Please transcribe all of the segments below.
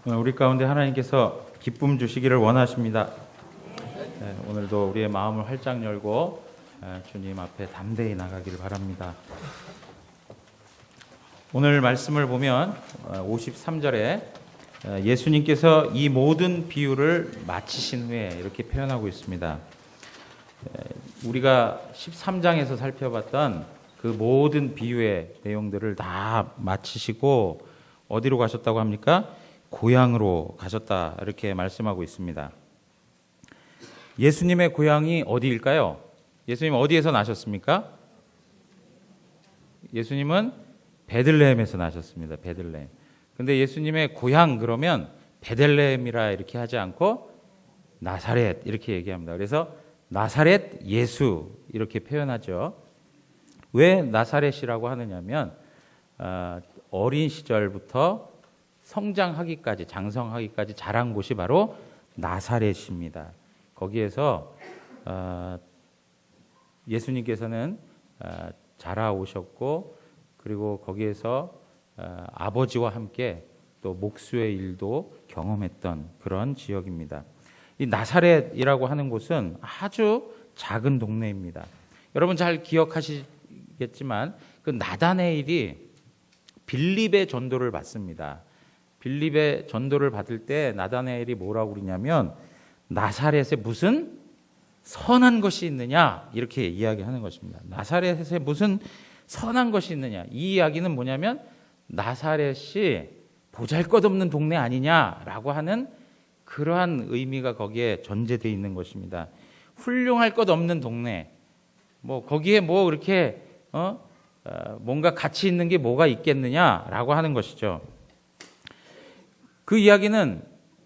우리 가운데 하나님께서 기쁨 주시기를 원하십니다. 오늘도 우리의 마음을 활짝 열고 주님 앞에 담대히 나가기를 바랍니다. 오늘 말씀을 보면 53절에 예수님께서 이 모든 비유를 마치신 후에 이렇게 표현하고 있습니다. 우리가 13장에서 살펴봤던 그 모든 비유의 내용들을 다 마치시고 어디로 가셨다고 합니까? 고향으로 가셨다, 이렇게 말씀하고 있습니다. 예수님의 고향이 어디일까요? 예수님 어디에서 나셨습니까? 예수님은 베들레헴에서 나셨습니다. 베들레헴. 근데 예수님의 고향 그러면 베들레헴이라 이렇게 하지 않고 나사렛 이렇게 얘기합니다. 그래서 나사렛 예수 이렇게 표현하죠. 왜 나사렛이라고 하느냐면 어린 시절부터 성장하기까지, 장성하기까지 자란 곳이 바로 나사렛입니다. 거기에서 예수님께서는 자라오셨고, 그리고 거기에서 아버지와 함께 또 목수의 일도 경험했던 그런 지역입니다. 이 나사렛이라고 하는 곳은 아주 작은 동네입니다. 여러분 잘 기억하시겠지만 그 나다네일이 빌립의 전도를 받습니다. 빌립의 전도를 받을 때 나다네일이 뭐라고 그러냐면 나사렛에 무슨 선한 것이 있느냐 이렇게 이야기하는 것입니다. 나사렛에 무슨 선한 것이 있느냐, 이 이야기는 뭐냐면 나사렛이 보잘것없는 동네 아니냐라고 하는 그러한 의미가 거기에 전제되어 있는 것입니다. 훌륭할 것 없는 동네, 뭐 거기에 뭐 그렇게 뭔가 가치 있는 게 뭐가 있겠느냐라고 하는 것이죠. 그 이야기는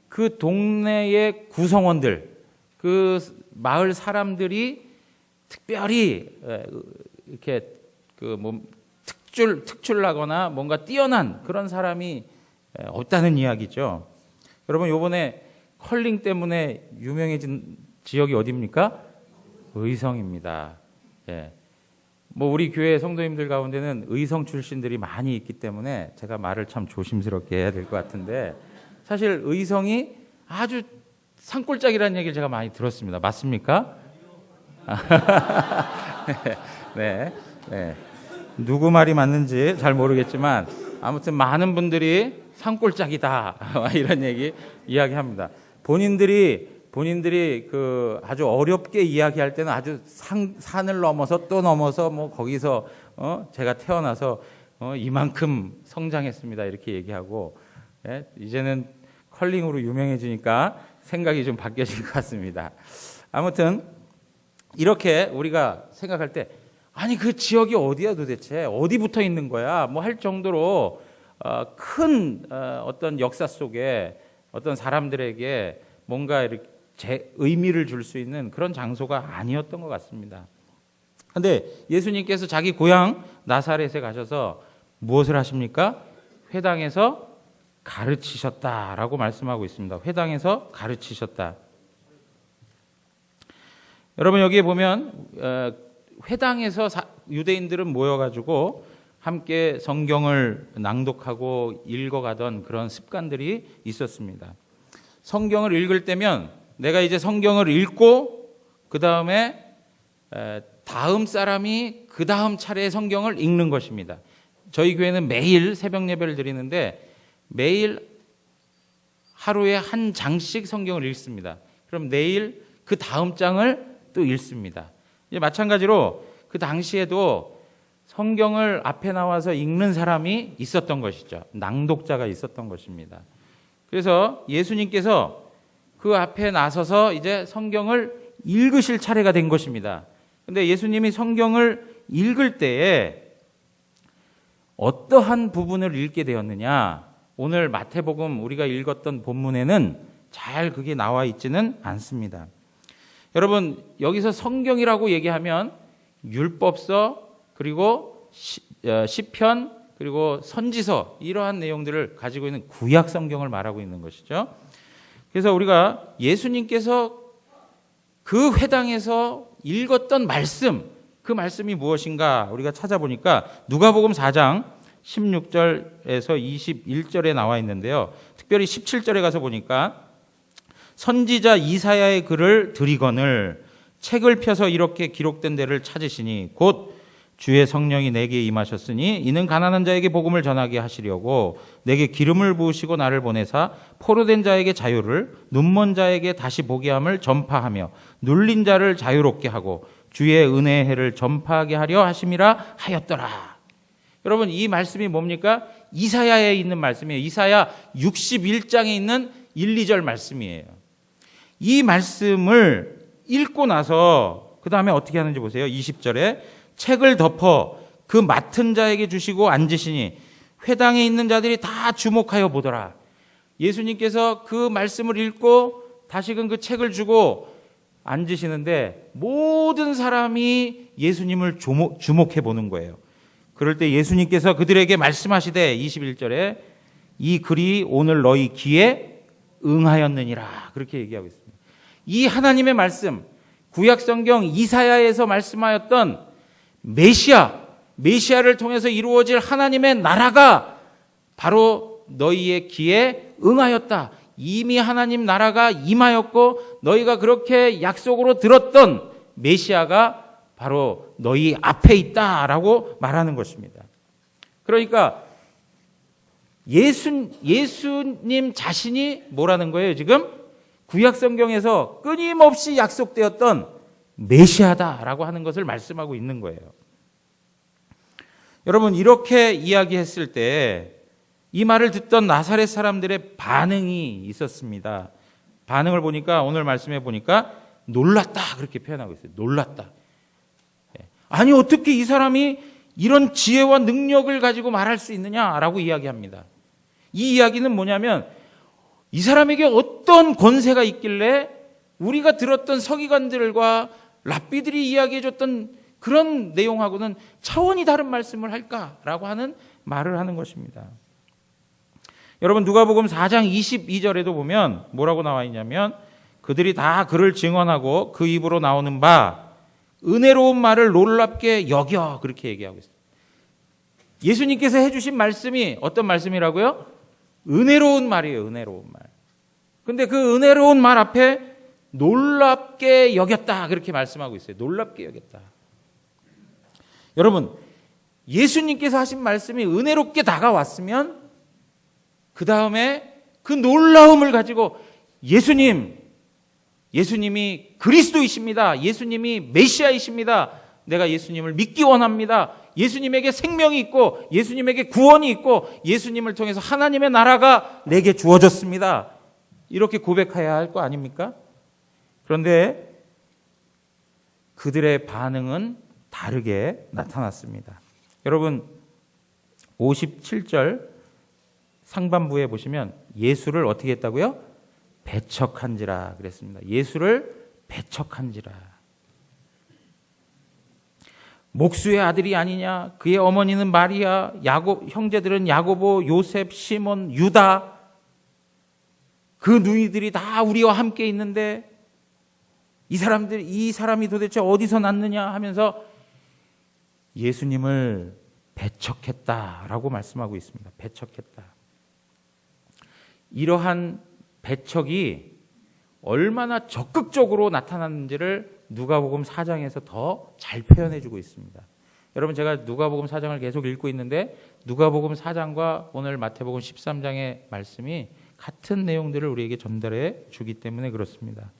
그 동네의 구성원들, 그 마을 사람들이 특별히 이렇게 특출나거나 뭔가 뛰어난 그런 사람이 없다는 이야기죠. 여러분 이번에 컬링 때문에 유명해진 지역이 어디입니까? 의성입니다. 예. 뭐 우리 교회 성도님들 가운데는 의성 출신들이 많이 있기 때문에 제가 말을 참 조심스럽게 해야 될 것 같은데, 사실 의성이 아주 산골짜기라는 얘기를 제가 많이 들었습니다. 맞습니까? 네, 네. 누구 말이 맞는지 잘 모르겠지만 아무튼 많은 분들이 산골짜기다 이런 얘기 이야기합니다. 본인들이 그 아주 어렵게 이야기할 때는 아주 산을 넘어서 또 넘어서 뭐 거기서 제가 태어나서 이만큼 성장했습니다 이렇게 얘기하고, 예? 이제는 컬링으로 유명해지니까 생각이 좀 바뀌어진 것 같습니다. 아무튼 이렇게 우리가 생각할 때 아니 그 지역이 어디야 도대체, 어디 붙어 있는 거야 뭐 할 정도로 큰 어떤 역사 속에 어떤 사람들에게 뭔가 이렇게 의미를 줄 수 있는 그런 장소가 아니었던 것 같습니다. 그런데 예수님께서 자기 고향 나사렛에 가셔서 무엇을 하십니까? 회당에서 가르치셨다라고 말씀하고 있습니다. 회당에서 가르치셨다. 여러분 여기에 보면 회당에서 유대인들은 모여가지고 함께 성경을 낭독하고 읽어가던 그런 습관들이 있었습니다. 성경을 읽을 때면 내가 이제 성경을 읽고 그 다음에 다음 사람이 그 다음 차례에 성경을 읽는 것입니다. 저희 교회는 매일 새벽 예배를 드리는데 매일 하루에 한 장씩 성경을 읽습니다. 그럼 내일 그 다음 장을 또 읽습니다. 이제 마찬가지로 그 당시에도 성경을 앞에 나와서 읽는 사람이 있었던 것이죠. 낭독자가 있었던 것입니다. 그래서 예수님께서 그 앞에 나서서 이제 성경을 읽으실 차례가 된 것입니다. 그런데 예수님이 성경을 읽을 때에 어떠한 부분을 읽게 되었느냐, 오늘 마태복음 우리가 읽었던 본문에는 잘 그게 나와 있지는 않습니다. 여러분 여기서 성경이라고 얘기하면 율법서 그리고 시편 그리고 선지서 이러한 내용들을 가지고 있는 구약 성경을 말하고 있는 것이죠. 그래서 우리가 예수님께서 그 회당에서 읽었던 말씀, 그 말씀이 무엇인가 우리가 찾아보니까 누가복음 4장 16절에서 21절에 나와 있는데요. 특별히 17절에 가서 보니까 선지자 이사야의 글을 드리거늘 책을 펴서 이렇게 기록된 데를 찾으시니 곧 주의 성령이 내게 임하셨으니 이는 가난한 자에게 복음을 전하게 하시려고 내게 기름을 부으시고 나를 보내사 포로된 자에게 자유를 눈먼 자에게 다시 보게 함을 전파하며 눌린 자를 자유롭게 하고 주의 은혜의 해를 전파하게 하려 하심이라 하였더라. 여러분, 이 말씀이 뭡니까? 이사야에 있는 말씀이에요. 이사야 61장에 있는 1, 2절 말씀이에요. 이 말씀을 읽고 나서 그 다음에 어떻게 하는지 보세요. 20절에 책을 덮어 그 맡은 자에게 주시고 앉으시니 회당에 있는 자들이 다 주목하여 보더라. 예수님께서 그 말씀을 읽고 다시금 그 책을 주고 앉으시는데 모든 사람이 예수님을 주목해 보는 거예요. 그럴 때 예수님께서 그들에게 말씀하시되 21절에 이 글이 오늘 너희 귀에 응하였느니라. 그렇게 얘기하고 있습니다. 이 하나님의 말씀, 구약성경 이사야에서 말씀하였던 메시아를 통해서 이루어질 하나님의 나라가 바로 너희의 귀에 응하였다. 이미 하나님 나라가 임하였고 너희가 그렇게 약속으로 들었던 메시아가 바로 너희 앞에 있다라고 말하는 것입니다. 그러니까 예수님 자신이 뭐라는 거예요? 지금 구약성경에서 끊임없이 약속되었던 메시아다라고 하는 것을 말씀하고 있는 거예요. 여러분, 이렇게 이야기했을 때 이 말을 듣던 나사렛 사람들의 반응이 있었습니다. 반응을 보니까 오늘 말씀해 보니까 놀랐다 그렇게 표현하고 있어요. 놀랐다. 아니 어떻게 이 사람이 이런 지혜와 능력을 가지고 말할 수 있느냐라고 이야기합니다. 이 이야기는 뭐냐면 이 사람에게 어떤 권세가 있길래 우리가 들었던 서기관들과 랍비들이 이야기해줬던 그런 내용하고는 차원이 다른 말씀을 할까라고 하는 말을 하는 것입니다. 여러분, 누가복음 4장 22절에도 보면 뭐라고 나와 있냐면 그들이 다 그를 증언하고 그 입으로 나오는 바 은혜로운 말을 놀랍게 여겨 그렇게 얘기하고 있어요. 예수님께서 해주신 말씀이 어떤 말씀이라고요? 은혜로운 말이에요. 은혜로운 말. 근데 그 은혜로운 말 앞에 놀랍게 여겼다 그렇게 말씀하고 있어요. 놀랍게 여겼다. 여러분, 예수님께서 하신 말씀이 은혜롭게 다가왔으면 그 다음에 그 놀라움을 가지고 예수님이 그리스도이십니다. 예수님이 메시아이십니다. 내가 예수님을 믿기 원합니다. 예수님에게 생명이 있고 예수님에게 구원이 있고 예수님을 통해서 하나님의 나라가 내게 주어졌습니다. 이렇게 고백해야 할 거 아닙니까? 그런데 그들의 반응은 다르게 나타났습니다. 여러분, 57절 상반부에 보시면 예수를 어떻게 했다고요? 배척한지라 그랬습니다. 예수를 배척한지라. 목수의 아들이 아니냐? 그의 어머니는 마리아, 형제들은 야고보, 요셉, 시몬, 유다. 그 누이들이 다 우리와 함께 있는데 이 사람이 도대체 어디서 났느냐 하면서 예수님을 배척했다라고 말씀하고 있습니다. 배척했다. 이러한 배척이 얼마나 적극적으로 나타났는지를 누가복음 4장에서 더 잘 표현해주고 있습니다. 여러분, 제가 누가복음 4장을 계속 읽고 있는데 누가복음 4장과 오늘 마태복음 13장의 말씀이 같은 내용들을 우리에게 전달해 주기 때문에 그렇습니다.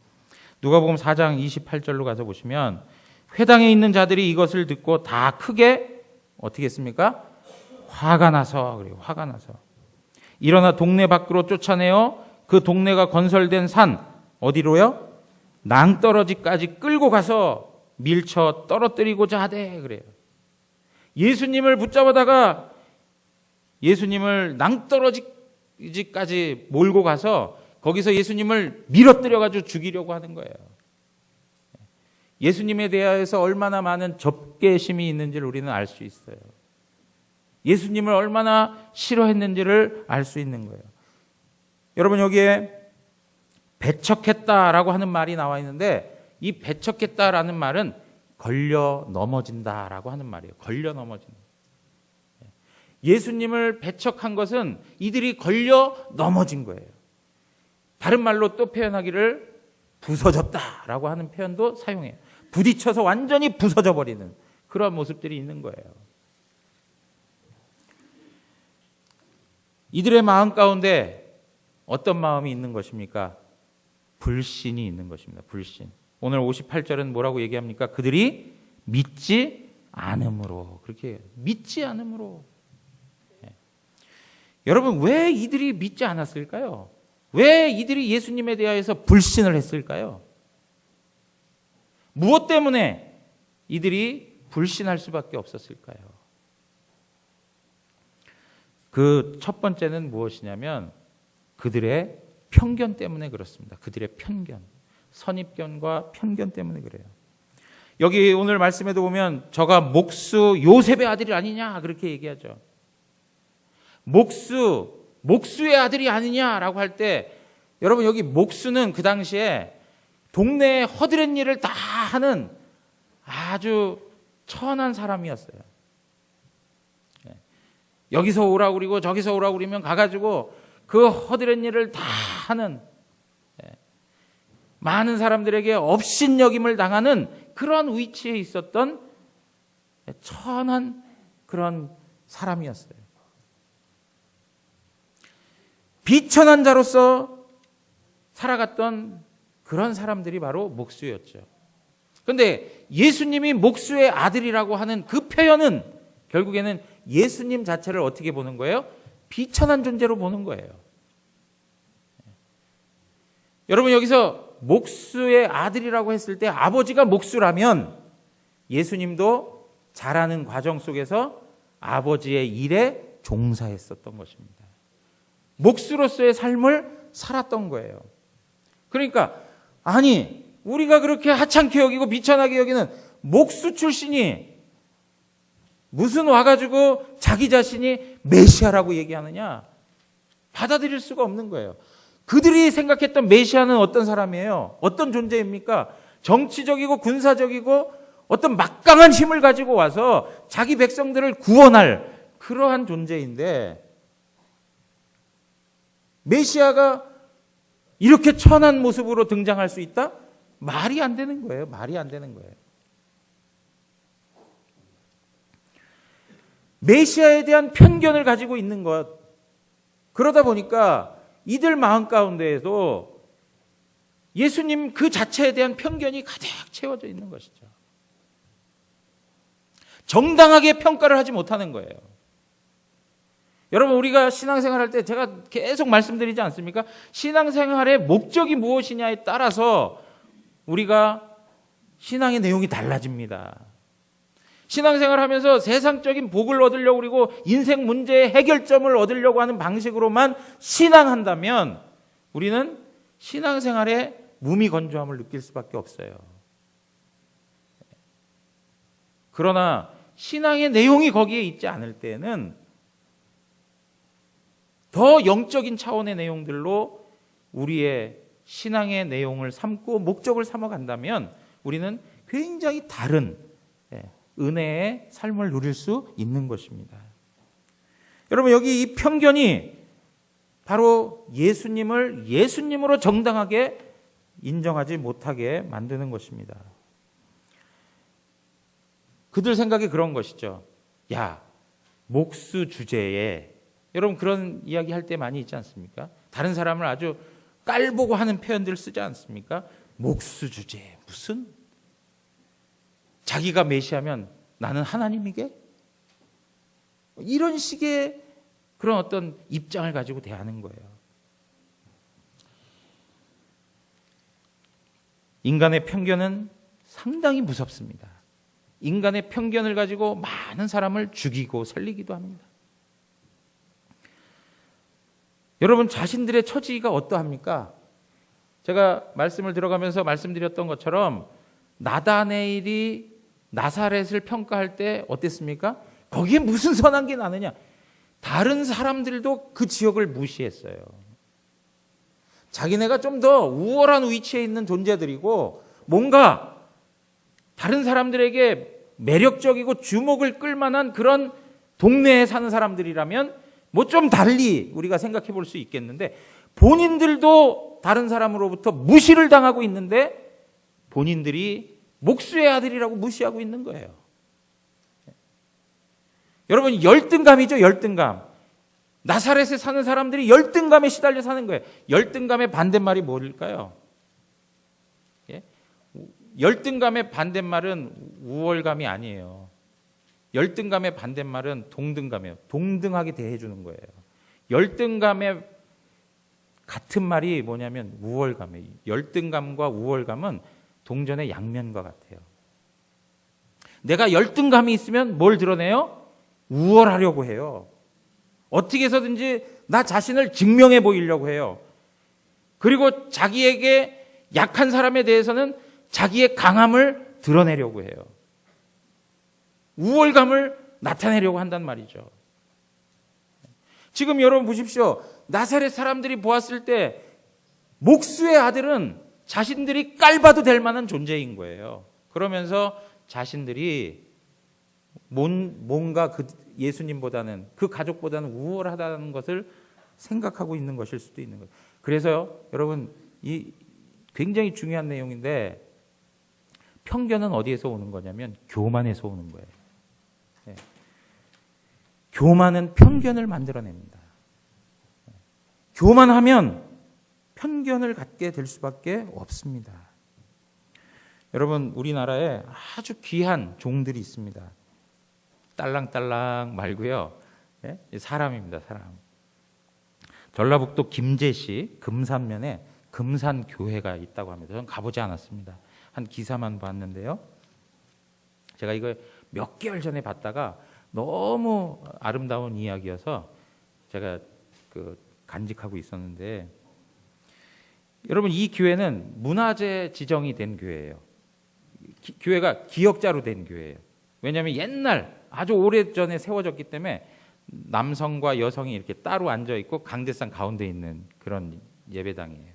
누가복음 4장 28절로 가서 보시면 회당에 있는 자들이 이것을 듣고 다 크게 어떻게 했습니까? 화가 나서 그래요. 화가 나서 일어나 동네 밖으로 쫓아내어 그 동네가 건설된 산 어디로요? 낭떠러지까지 끌고 가서 밀쳐 떨어뜨리고자 하되 그래요. 예수님을 붙잡아다가 예수님을 낭떠러지까지 몰고 가서 거기서 예수님을 밀어뜨려가지고 죽이려고 하는 거예요. 예수님에 대해서 얼마나 많은 적개심이 있는지를 우리는 알 수 있어요. 예수님을 얼마나 싫어했는지를 알 수 있는 거예요. 여러분, 여기에 배척했다라고 하는 말이 나와 있는데 이 배척했다라는 말은 걸려 넘어진다라고 하는 말이에요. 걸려 넘어진다. 예수님을 배척한 것은 이들이 걸려 넘어진 거예요. 다른 말로 또 표현하기를 부서졌다라고 하는 표현도 사용해요. 부딪혀서 완전히 부서져 버리는 그런 모습들이 있는 거예요. 이들의 마음 가운데 어떤 마음이 있는 것입니까? 불신이 있는 것입니다. 불신. 오늘 58절은 뭐라고 얘기합니까? 그들이 믿지 않음으로. 그렇게 해요. 믿지 않음으로. 네. 여러분, 왜 이들이 믿지 않았을까요? 왜 이들이 예수님에 대하여서 불신을 했을까요? 무엇 때문에 이들이 불신할 수밖에 없었을까요? 그 첫 번째는 무엇이냐면 그들의 편견 때문에 그렇습니다. 그들의 편견. 선입견과 편견 때문에 그래요. 여기 오늘 말씀에도 보면 저가 목수 요셉의 아들이 아니냐 그렇게 얘기하죠. 목수의 아들이 아니냐라고 할 때 여러분 여기 목수는 그 당시에 동네에 허드렛 일을 다 하는 아주 천한 사람이었어요. 여기서 오라고 그리고 저기서 오라고 그러면 가가지고 그 허드렛 일을 다 하는 많은 사람들에게 업신여김을 당하는 그런 위치에 있었던 천한 그런 사람이었어요. 비천한 자로서 살아갔던 그런 사람들이 바로 목수였죠. 그런데 예수님이 목수의 아들이라고 하는 그 표현은 결국에는 예수님 자체를 어떻게 보는 거예요? 비천한 존재로 보는 거예요. 여러분 여기서 목수의 아들이라고 했을 때 아버지가 목수라면 예수님도 자라는 과정 속에서 아버지의 일에 종사했었던 것입니다. 목수로서의 삶을 살았던 거예요. 그러니까 아니 우리가 그렇게 하찮게 여기고 비천하게 여기는 목수 출신이 무슨 와가지고 자기 자신이 메시아라고 얘기하느냐? 받아들일 수가 없는 거예요. 그들이 생각했던 메시아는 어떤 사람이에요? 어떤 존재입니까? 정치적이고 군사적이고 어떤 막강한 힘을 가지고 와서 자기 백성들을 구원할 그러한 존재인데 메시아가 이렇게 천한 모습으로 등장할 수 있다? 말이 안 되는 거예요. 말이 안 되는 거예요. 메시아에 대한 편견을 가지고 있는 것. 그러다 보니까 이들 마음 가운데에도 예수님 그 자체에 대한 편견이 가득 채워져 있는 것이죠. 정당하게 평가를 하지 못하는 거예요. 여러분 우리가 신앙생활 할 때 제가 계속 말씀드리지 않습니까? 신앙생활의 목적이 무엇이냐에 따라서 우리가 신앙의 내용이 달라집니다. 신앙생활 하면서 세상적인 복을 얻으려고 그리고 인생 문제의 해결점을 얻으려고 하는 방식으로만 신앙한다면 우리는 신앙생활의 무미건조함을 느낄 수밖에 없어요. 그러나 신앙의 내용이 거기에 있지 않을 때는 더 영적인 차원의 내용들로 우리의 신앙의 내용을 삼고 목적을 삼아간다면 우리는 굉장히 다른 은혜의 삶을 누릴 수 있는 것입니다. 여러분 여기 이 편견이 바로 예수님을 예수님으로 정당하게 인정하지 못하게 만드는 것입니다. 그들 생각이 그런 것이죠. 야, 목수 주제에 여러분 그런 이야기 할 때 많이 있지 않습니까? 다른 사람을 아주 깔보고 하는 표현들 쓰지 않습니까? 목수 주제에 무슨? 자기가 메시아면 나는 하나님이게? 이런 식의 그런 어떤 입장을 가지고 대하는 거예요. 인간의 편견은 상당히 무섭습니다. 인간의 편견을 가지고 많은 사람을 죽이고 살리기도 합니다. 여러분 자신들의 처지가 어떠합니까? 제가 말씀을 들어가면서 말씀드렸던 것처럼 나다네일이 나사렛을 평가할 때 어땠습니까? 거기에 무슨 선한 게 나느냐? 다른 사람들도 그 지역을 무시했어요. 자기네가 좀 더 우월한 위치에 있는 존재들이고 뭔가 다른 사람들에게 매력적이고 주목을 끌만한 그런 동네에 사는 사람들이라면 뭐 좀 달리 우리가 생각해 볼 수 있겠는데 본인들도 다른 사람으로부터 무시를 당하고 있는데 본인들이 목수의 아들이라고 무시하고 있는 거예요. 여러분, 열등감이죠, 열등감. 나사렛에 사는 사람들이 열등감에 시달려 사는 거예요. 열등감의 반대말이 뭘까요? 예? 열등감의 반대말은 우월감이 아니에요. 열등감의 반대말은 동등감이에요. 동등하게 대해주는 거예요. 열등감의 같은 말이 뭐냐면 우월감이에요. 열등감과 우월감은 동전의 양면과 같아요. 내가 열등감이 있으면 뭘 드러내요? 우월하려고 해요. 어떻게 해서든지 나 자신을 증명해 보이려고 해요. 그리고 자기에게 약한 사람에 대해서는 자기의 강함을 드러내려고 해요. 우월감을 나타내려고 한단 말이죠. 지금 여러분 보십시오. 나사렛 사람들이 보았을 때 목수의 아들은 자신들이 깔봐도 될 만한 존재인 거예요. 그러면서 자신들이 뭔가 그 예수님보다는, 그 가족보다는 우월하다는 것을 생각하고 있는 것일 수도 있는 거예요. 그래서요, 여러분, 이 굉장히 중요한 내용인데 편견은 어디에서 오는 거냐면 교만에서 오는 거예요. 네. 교만은 편견을 만들어냅니다. 교만하면 편견을 갖게 될 수밖에 없습니다. 여러분, 우리나라에 아주 귀한 종들이 있습니다. 딸랑딸랑 말고요. 네? 사람입니다, 사람. 전라북도 김제시 금산면에 금산교회가 있다고 합니다. 저는 가보지 않았습니다. 한 기사만 봤는데요. 제가 이거 몇 개월 전에 봤다가 너무 아름다운 이야기여서 제가 간직하고 있었는데, 여러분, 이 교회는 문화재 지정이 된 교회예요. 교회가 기역자로 된 교회예요. 왜냐하면 옛날 아주 오래전에 세워졌기 때문에 남성과 여성이 이렇게 따로 앉아 있고 강대상 가운데 있는 그런 예배당이에요.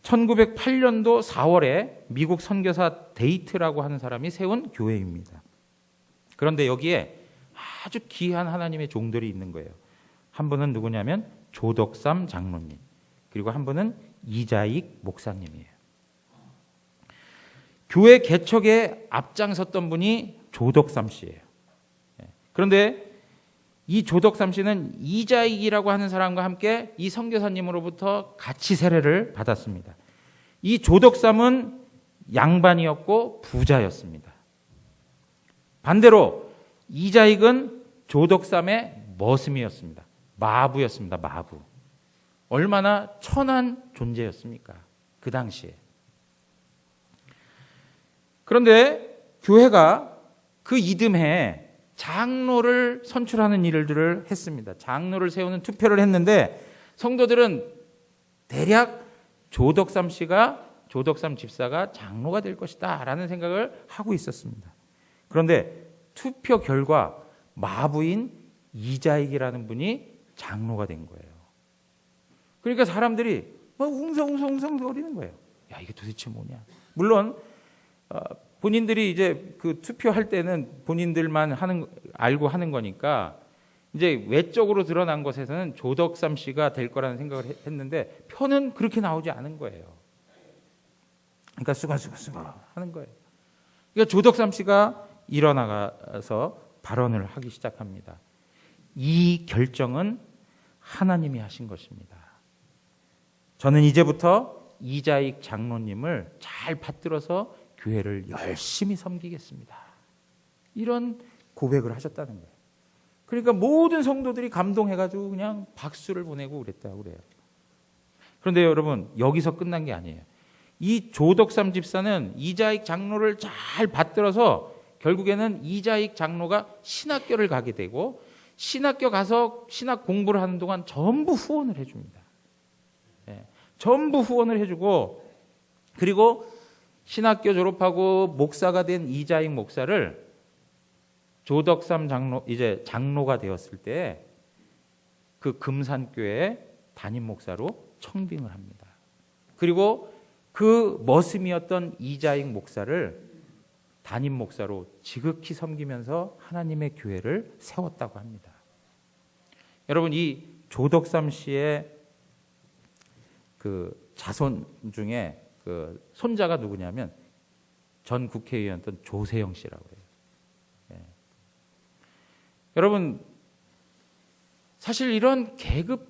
1908년도 4월에 미국 선교사 데이트라고 하는 사람이 세운 교회입니다. 그런데 여기에 아주 귀한 하나님의 종들이 있는 거예요. 한 분은 누구냐면 조덕삼 장로님, 그리고 한 분은 이자익 목사님이에요. 교회 개척에 앞장섰던 분이 조덕삼 씨예요. 그런데 이 조덕삼 씨는 이자익이라고 하는 사람과 함께 이 선교사님으로부터 같이 세례를 받았습니다. 이 조덕삼은 양반이었고 부자였습니다. 반대로 이자익은 조덕삼의 머슴이었습니다. 마부였습니다. 마부. 얼마나 천한 존재였습니까? 그 당시에. 그런데 교회가 그 이듬해 장로를 선출하는 일들을 했습니다. 장로를 세우는 투표를 했는데 성도들은 대략 조덕삼 집사가 장로가 될 것이다 라는 생각을 하고 있었습니다. 그런데 투표 결과 마부인 이자익이라는 분이 장로가 된 거예요. 그러니까 사람들이 막 웅성웅성 거리는 거예요. 야, 이게 도대체 뭐냐. 물론 본인들이 이제 그 투표할 때는 본인들만 알고 하는 거니까 이제 외적으로 드러난 것에서는 조덕삼 씨가 될 거라는 생각을 했는데 표는 그렇게 나오지 않은 거예요. 그러니까 수가 하는 거예요. 그러니까 조덕삼 씨가 일어나서 발언을 하기 시작합니다. 이 결정은 하나님이 하신 것입니다. 저는 이제부터 이자익 장로님을 잘 받들어서 교회를 열심히 섬기겠습니다. 이런 고백을 하셨다는 거예요. 그러니까 모든 성도들이 감동해가지고 그냥 박수를 보내고 그랬다고 그래요. 그런데 여러분, 여기서 끝난 게 아니에요. 이 조덕삼 집사는 이자익 장로를 잘 받들어서 결국에는 이자익 장로가 신학교를 가게 되고 신학교 가서 신학 공부를 하는 동안 전부 후원을 해줍니다. 네, 전부 후원을 해주고, 그리고 신학교 졸업하고 목사가 된 이자익 목사를 조덕삼 장로가 되었을 때 그 금산교회 담임 목사로 청빙을 합니다. 그리고 그 머슴이었던 이자익 목사를 담임 목사로 지극히 섬기면서 하나님의 교회를 세웠다고 합니다. 여러분, 이 조덕삼 씨의 그 자손 중에 그 손자가 누구냐면 전 국회의원이었던 조세영 씨라고 해요. 예. 여러분, 사실 이런 계급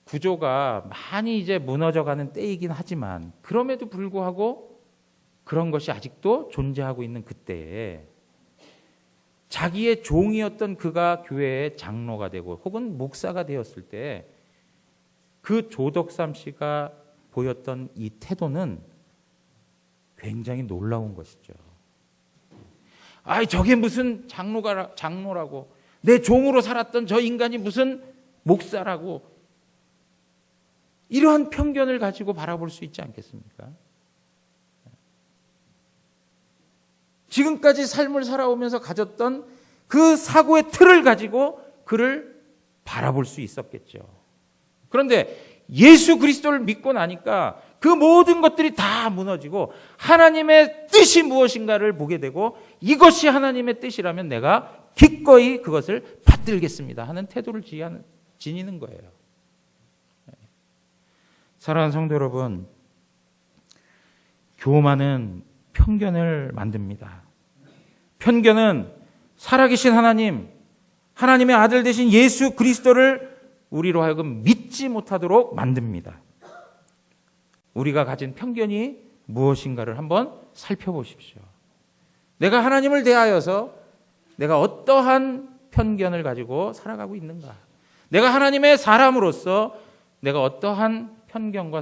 구조가 많이 이제 무너져가는 때이긴 하지만 그럼에도 불구하고 그런 것이 아직도 존재하고 있는 그때에 자기의 종이었던 그가 교회의 장로가 되고 혹은 목사가 되었을 때 그 조덕삼 씨가 보였던 이 태도는 굉장히 놀라운 것이죠. 아이, 저게 무슨 장로라고, 내 종으로 살았던 저 인간이 무슨 목사라고, 이러한 편견을 가지고 바라볼 수 있지 않겠습니까? 지금까지 삶을 살아오면서 가졌던 그 사고의 틀을 가지고 그를 바라볼 수 있었겠죠. 그런데 예수 그리스도를 믿고 나니까 그 모든 것들이 다 무너지고 하나님의 뜻이 무엇인가를 보게 되고 이것이 하나님의 뜻이라면 내가 기꺼이 그것을 받들겠습니다 하는 태도를 지니는 거예요. 사랑하는 성도 여러분, 교만은 편견을 만듭니다. 편견은 살아계신 하나님, 하나님의 아들 되신 예수 그리스도를 우리로 하여금 믿지 못하도록 만듭니다. 우리가 가진 편견이 무엇인가를 한번 살펴보십시오. 내가 하나님을 대하여서 내가 어떠한 편견을 가지고 살아가고 있는가? 내가 하나님의 사람으로서 내가 어떠한 편견과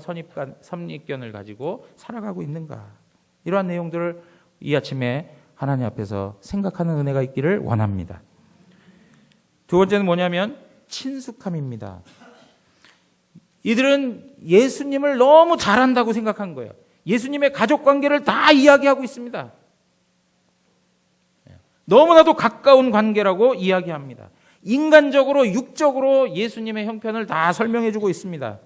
선입견을 가지고 살아가고 있는가? 이러한 내용들을 이 아침에 하나님 앞에서 생각하는 은혜가 있기를 원합니다. 두 번째는 뭐냐면 친숙함입니다. 이들은 예수님을 너무 잘한다고 생각한 거예요. 예수님의 가족관계를 다 이야기하고 있습니다. 너무나도 가까운 관계라고 이야기합니다. 인간적으로, 육적으로 예수님의 형편을 다 설명해 주고 있습니다.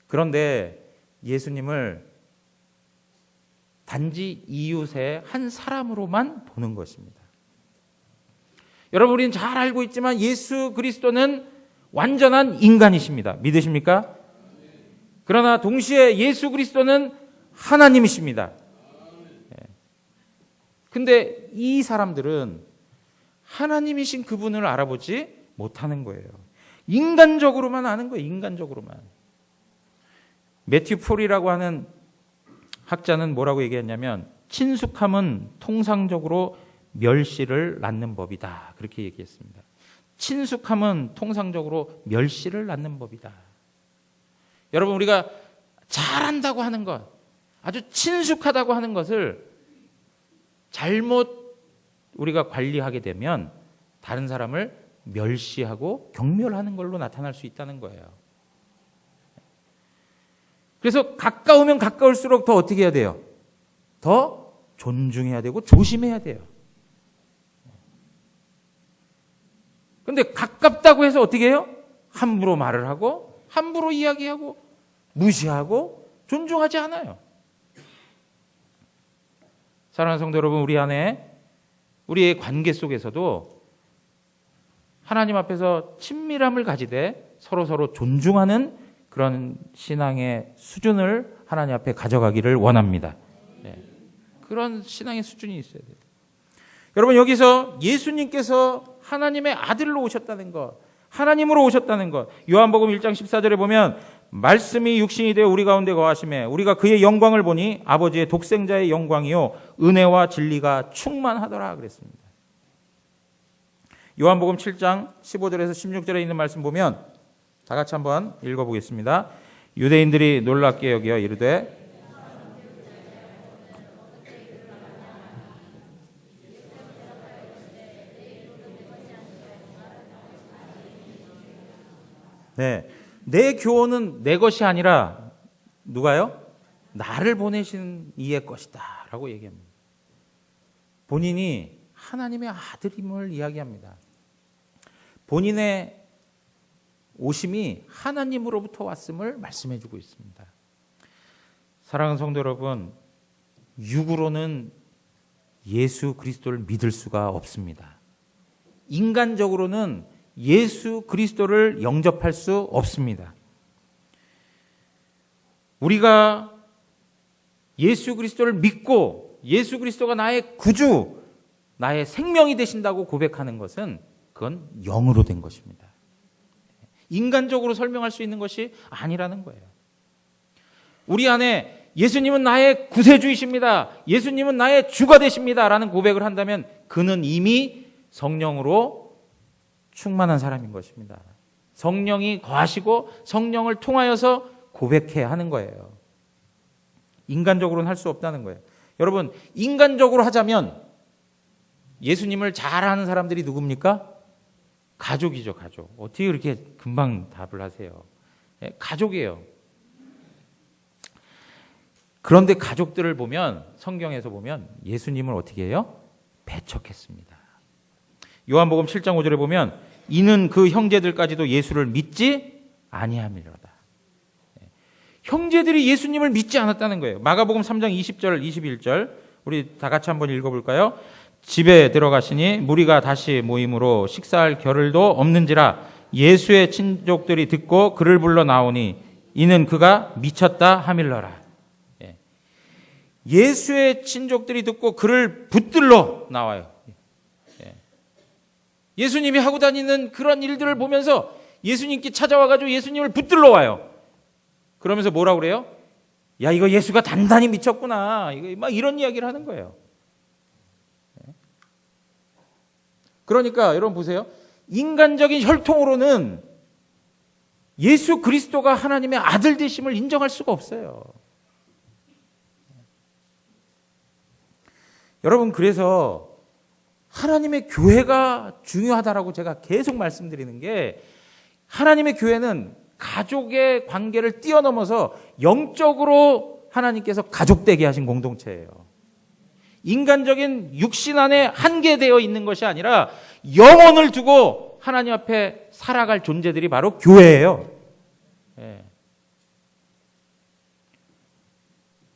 그런데 예수님을 단지 이웃의 한 사람으로만 보는 것입니다. 여러분, 우리는 잘 알고 있지만 예수 그리스도는 완전한 인간이십니다. 믿으십니까? 그러나 동시에 예수 그리스도는 하나님이십니다. 근데 이 사람들은 하나님이신 그분을 알아보지 못하는 거예요. 인간적으로만 아는 거예요. 인간적으로만. 매튜 폴이라고 하는 학자는 뭐라고 얘기했냐면 친숙함은 통상적으로 멸시를 낳는 법이다. 그렇게 얘기했습니다. 친숙함은 통상적으로 멸시를 낳는 법이다. 여러분, 우리가 잘한다고 하는 것, 아주 친숙하다고 하는 것을 잘못 우리가 관리하게 되면 다른 사람을 멸시하고 경멸하는 걸로 나타날 수 있다는 거예요. 그래서 가까우면 가까울수록 더 어떻게 해야 돼요? 더 존중해야 되고 조심해야 돼요. 그런데 가깝다고 해서 어떻게 해요? 함부로 말을 하고 함부로 이야기하고 무시하고 존중하지 않아요. 사랑하는 성도 여러분, 우리 안에 우리의 관계 속에서도 하나님 앞에서 친밀함을 가지되 서로 존중하는 그런 신앙의 수준을 하나님 앞에 가져가기를 원합니다. 네. 그런 신앙의 수준이 있어야 돼요. 여러분, 여기서 예수님께서 하나님의 아들로 오셨다는 것, 하나님으로 오셨다는 것, 요한복음 1장 14절에 보면 말씀이 육신이 되어 우리 가운데 거하심에 우리가 그의 영광을 보니 아버지의 독생자의 영광이요 은혜와 진리가 충만하더라 그랬습니다. 요한복음 7장 15절에서 16절에 있는 말씀 보면 다 같이 한번 읽어보겠습니다. 유대인들이 놀랍게 여겨 이르되 네, 내 교훈은 내 것이 아니라 누가요? 나를 보내신 이의 것이다 라고 얘기합니다. 본인이 하나님의 아들임을 이야기합니다. 본인의 오심이 하나님으로부터 왔음을 말씀해 주고 있습니다. 사랑하는 성도 여러분, 육으로는 예수 그리스도를 믿을 수가 없습니다. 인간적으로는 예수 그리스도를 영접할 수 없습니다. 우리가 예수 그리스도를 믿고 예수 그리스도가 나의 구주, 나의 생명이 되신다고 고백하는 것은 그건 영으로 된 것입니다. 인간적으로 설명할 수 있는 것이 아니라는 거예요. 우리 안에 예수님은 나의 구세주이십니다. 예수님은 나의 주가 되십니다. 라는 고백을 한다면 그는 이미 성령으로 충만한 사람인 것입니다. 성령이 거하시고 성령을 통하여서 고백해야 하는 거예요. 인간적으로는 할 수 없다는 거예요. 여러분, 인간적으로 하자면 예수님을 잘 아는 사람들이 누굽니까? 가족이죠, 가족. 어떻게 그렇게 금방 답을 하세요? 가족이에요. 그런데 가족들을 보면, 성경에서 보면 예수님을 어떻게 해요? 배척했습니다. 요한복음 7장 5절에 보면 이는 그 형제들까지도 예수를 믿지 아니함이로다. 형제들이 예수님을 믿지 않았다는 거예요. 마가복음 3장 20절 21절 우리 다 같이 한번 읽어볼까요? 집에 들어가시니 무리가 다시 모임으로 식사할 겨를도 없는지라 예수의 친족들이 듣고 그를 불러 나오니 이는 그가 미쳤다 하밀러라. 예수의 친족들이 듣고 그를 붙들러 나와요. 예수님이 하고 다니는 그런 일들을 보면서 예수님께 찾아와가지고 예수님을 붙들러 와요. 그러면서 뭐라고 그래요? 야, 이거 예수가 단단히 미쳤구나. 이거 막 이런 이야기를 하는 거예요. 그러니까 여러분 보세요. 인간적인 혈통으로는 예수 그리스도가 하나님의 아들 되심을 인정할 수가 없어요. 여러분, 그래서 하나님의 교회가 중요하다라고 제가 계속 말씀드리는 게, 하나님의 교회는 가족의 관계를 뛰어넘어서 영적으로 하나님께서 가족되게 하신 공동체예요. 인간적인 육신 안에 한계되어 있는 것이 아니라 영혼을 두고 하나님 앞에 살아갈 존재들이 바로 교회예요.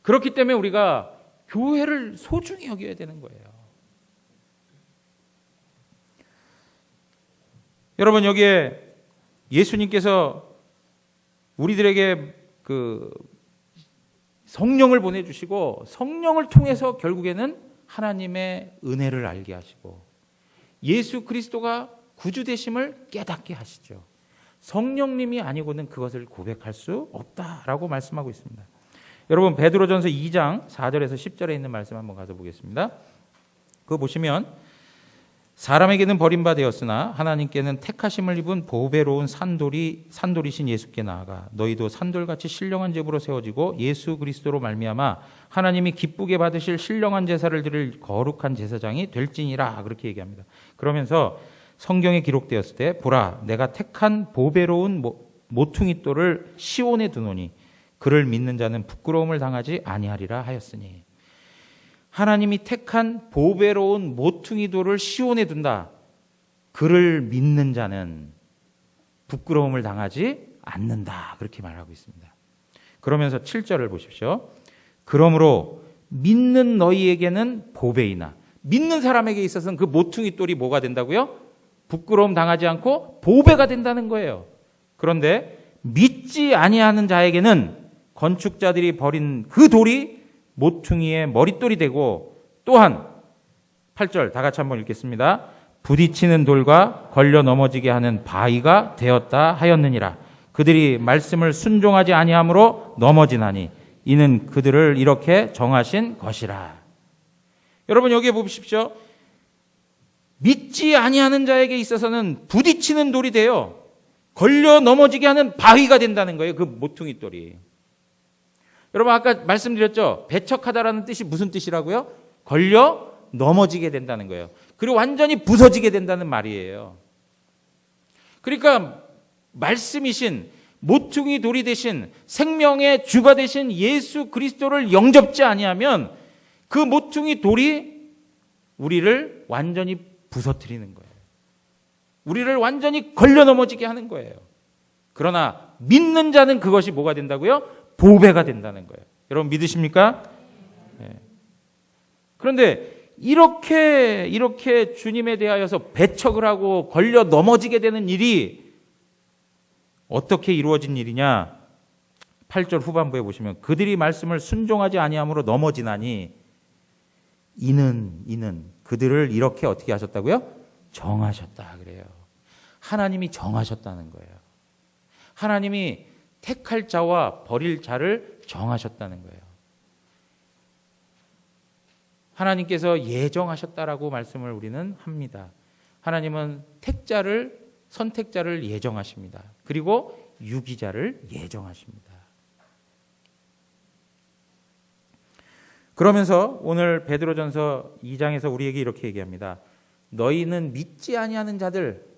그렇기 때문에 우리가 교회를 소중히 여겨야 되는 거예요. 여러분, 여기에 예수님께서 우리들에게 그 성령을 보내주시고 성령을 통해서 결국에는 하나님의 은혜를 알게 하시고 예수 그리스도가 구주 되심을 깨닫게 하시죠. 성령님이 아니고는 그것을 고백할 수 없다라고 말씀하고 있습니다. 여러분, 베드로전서 2장 4절에서 10절에 있는 말씀 한번 가서 보겠습니다. 그거 보시면 사람에게는 버림받았으나 하나님께는 택하심을 입은 보배로운 산돌이신 예수께 나아가 너희도 산돌같이 신령한 제부로 세워지고 예수 그리스도로 말미암아 하나님이 기쁘게 받으실 신령한 제사를 드릴 거룩한 제사장이 될지니라, 그렇게 얘기합니다. 그러면서 성경에 기록되었을 때 보라, 내가 택한 보배로운 모퉁이 돌을 시온에 두노니 그를 믿는 자는 부끄러움을 당하지 아니하리라 하였으니, 하나님이 택한 보배로운 모퉁이 돌을 시온에 둔다. 그를 믿는 자는 부끄러움을 당하지 않는다. 그렇게 말하고 있습니다. 그러면서 7절을 보십시오. 그러므로 믿는 너희에게는 보배이나, 믿는 사람에게 있어서는 그 모퉁이 돌이 뭐가 된다고요? 부끄러움 당하지 않고 보배가 된다는 거예요. 그런데 믿지 아니하는 자에게는 건축자들이 버린 그 돌이 모퉁이의 머릿돌이 되고, 또한 8절 다 같이 한번 읽겠습니다. 부딪히는 돌과 걸려 넘어지게 하는 바위가 되었다 하였느니라. 그들이 말씀을 순종하지 아니함으로 넘어지나니 이는 그들을 이렇게 정하신 것이라. 여러분, 여기에 보십시오. 믿지 아니하는 자에게 있어서는 부딪히는 돌이 되어 걸려 넘어지게 하는 바위가 된다는 거예요. 그 모퉁이 돌이. 여러분, 아까 말씀드렸죠? 배척하다라는 뜻이 무슨 뜻이라고요? 걸려 넘어지게 된다는 거예요. 그리고 완전히 부서지게 된다는 말이에요. 그러니까 말씀이신 모퉁이 돌이 되신 생명의 주가 되신 예수 그리스도를 영접지 아니하면 그 모퉁이 돌이 우리를 완전히 부서뜨리는 거예요. 우리를 완전히 걸려 넘어지게 하는 거예요. 그러나 믿는 자는 그것이 뭐가 된다고요? 보배가 된다는 거예요. 여러분, 믿으십니까? 네. 그런데 이렇게 주님에 대하여서 배척을 하고 걸려 넘어지게 되는 일이 어떻게 이루어진 일이냐? 8절 후반부에 보시면 그들이 말씀을 순종하지 아니함으로 넘어지나니 이는 그들을 이렇게 어떻게 하셨다고요? 정하셨다 그래요. 하나님이 정하셨다는 거예요. 하나님이 택할 자와 버릴 자를 정하셨다는 거예요. 하나님께서 예정하셨다라고 말씀을 우리는 합니다. 하나님은 선택자를 예정하십니다. 그리고 유기자를 예정하십니다. 그러면서 오늘 베드로전서 2장에서 우리에게 이렇게 얘기합니다. 너희는 믿지 아니하는 자들,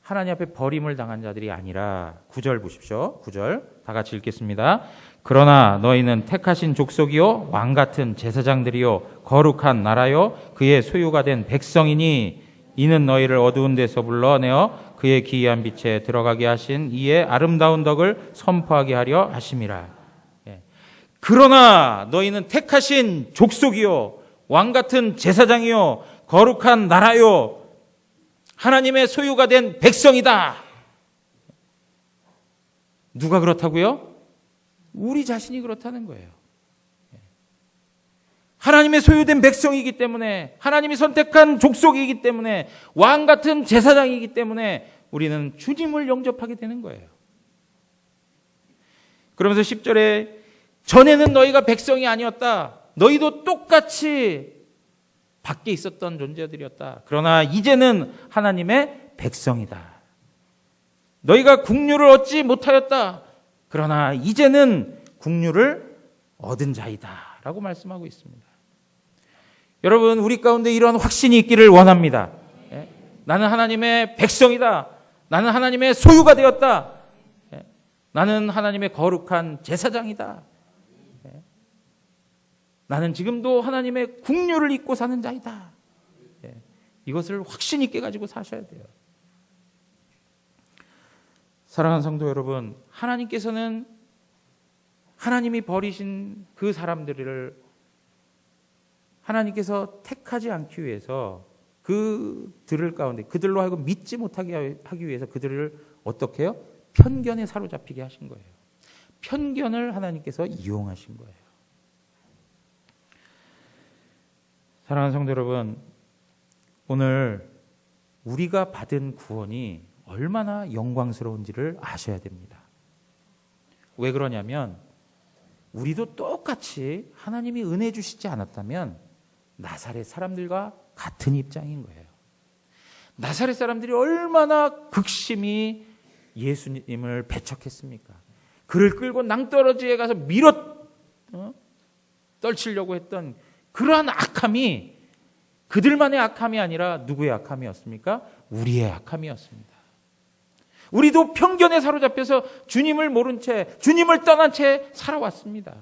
하나님 앞에 버림을 당한 자들이 아니라 9절 보십시오. 9절 다 같이 읽겠습니다. 그러나 너희는 택하신 족속이요 왕같은 제사장들이요 거룩한 나라요 그의 소유가 된 백성이니 이는 너희를 어두운 데서 불러내어 그의 기이한 빛에 들어가게 하신 이의 아름다운 덕을 선포하게 하려 하심이라. 그러나 너희는 택하신 족속이요 왕같은 제사장이요 거룩한 나라요 하나님의 소유가 된 백성이다. 누가 그렇다고요? 우리 자신이 그렇다는 거예요. 하나님의 소유된 백성이기 때문에, 하나님이 선택한 족속이기 때문에, 왕같은 제사장이기 때문에 우리는 주님을 영접하게 되는 거예요. 그러면서 10절에 전에는 너희가 백성이 아니었다. 너희도 똑같이 밖에 있었던 존재들이었다. 그러나 이제는 하나님의 백성이다. 너희가 국류를 얻지 못하였다. 그러나 이제는 국류를 얻은 자이다. 라고 말씀하고 있습니다. 여러분, 우리 가운데 이러한 확신이 있기를 원합니다. 나는 하나님의 백성이다. 나는 하나님의 소유가 되었다. 나는 하나님의 거룩한 제사장이다. 나는 지금도 하나님의 국류를 입고 사는 자이다. 이것을 확신 있게 가지고 사셔야 돼요. 사랑하는 성도 여러분, 하나님께서는 하나님이 버리신 그 사람들을 하나님께서 택하지 않기 위해서 그들을 가운데 그들로 하여금 믿지 못하게 하기 위해서 그들을 어떻게 해요? 편견에 사로잡히게 하신 거예요. 편견을 하나님께서 이용하신 거예요. 사랑하는 성도 여러분, 오늘 우리가 받은 구원이 얼마나 영광스러운지를 아셔야 됩니다. 왜 그러냐면 우리도 똑같이 하나님이 은혜 주시지 않았다면 나사렛 사람들과 같은 입장인 거예요. 나사렛 사람들이 얼마나 극심히 예수님을 배척했습니까? 그를 끌고 낭떠러지에 가서 떨치려고 했던 그러한 악함이 그들만의 악함이 아니라 누구의 악함이었습니까? 우리의 악함이었습니다. 우리도 편견에 사로잡혀서 주님을 모른 채, 주님을 떠난 채 살아왔습니다.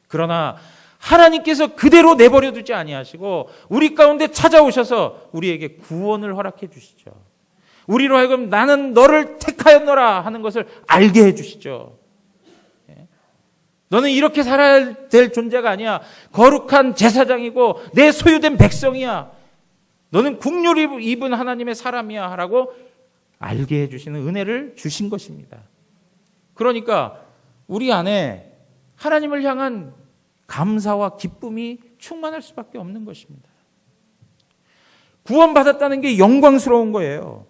그러나 하나님께서 그대로 내버려 두지 아니하시고 우리 가운데 찾아오셔서 우리에게 구원을 허락해 주시죠. 우리로 하여금 나는 너를 택하였노라 하는 것을 알게 해 주시죠. 너는 이렇게 살아야 될 존재가 아니야. 거룩한 제사장이고 내 소유된 백성이야. 너는 국류를 입은 하나님의 사람이야 라고 알게 해주시는 은혜를 주신 것입니다. 그러니까 우리 안에 하나님을 향한 감사와 기쁨이 충만할 수밖에 없는 것입니다. 구원받았다는 게 영광스러운 거예요.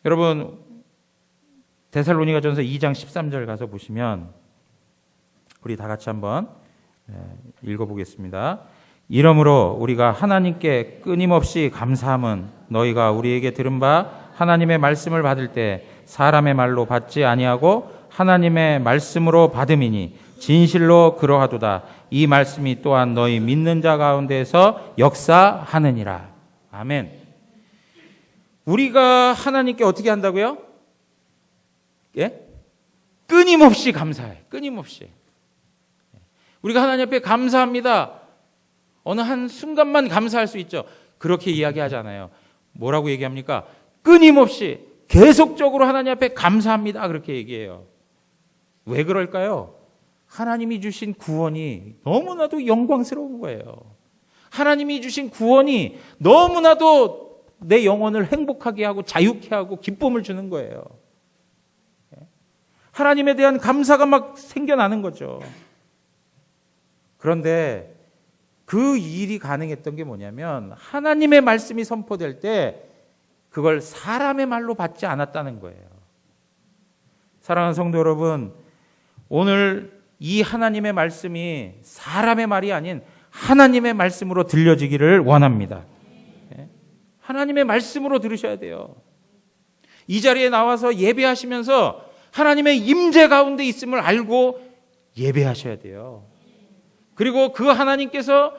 여러분, 데살로니가전서 2장 13절 가서 보시면 우리 다 같이 한번 읽어보겠습니다. 이러므로 우리가 하나님께 끊임없이 감사함은 너희가 우리에게 들은 바 하나님의 말씀을 받을 때 사람의 말로 받지 아니하고 하나님의 말씀으로 받음이니 진실로 그러하도다. 이 말씀이 또한 너희 믿는 자 가운데서 역사하느니라. 아멘. 우리가 하나님께 어떻게 한다고요? 끊임없이 감사해. 끊임없이. 우리가 하나님 앞에 감사합니다. 어느 한 순간만 감사할 수 있죠. 그렇게 이야기하잖아요. 뭐라고 얘기합니까? 끊임없이 계속적으로 하나님 앞에 감사합니다. 그렇게 얘기해요. 왜 그럴까요? 하나님이 주신 구원이 너무나도 영광스러운 거예요. 하나님이 주신 구원이 너무나도 내 영혼을 행복하게 하고 자유케 하고 기쁨을 주는 거예요. 하나님에 대한 감사가 막 생겨나는 거죠. 그런데 그 일이 가능했던 게 뭐냐면 하나님의 말씀이 선포될 때 그걸 사람의 말로 받지 않았다는 거예요. 사랑하는 성도 여러분, 오늘 이 하나님의 말씀이 사람의 말이 아닌 하나님의 말씀으로 들려지기를 원합니다. 하나님의 말씀으로 들으셔야 돼요. 이 자리에 나와서 예배하시면서 하나님의 임재 가운데 있음을 알고 예배하셔야 돼요. 그리고 그 하나님께서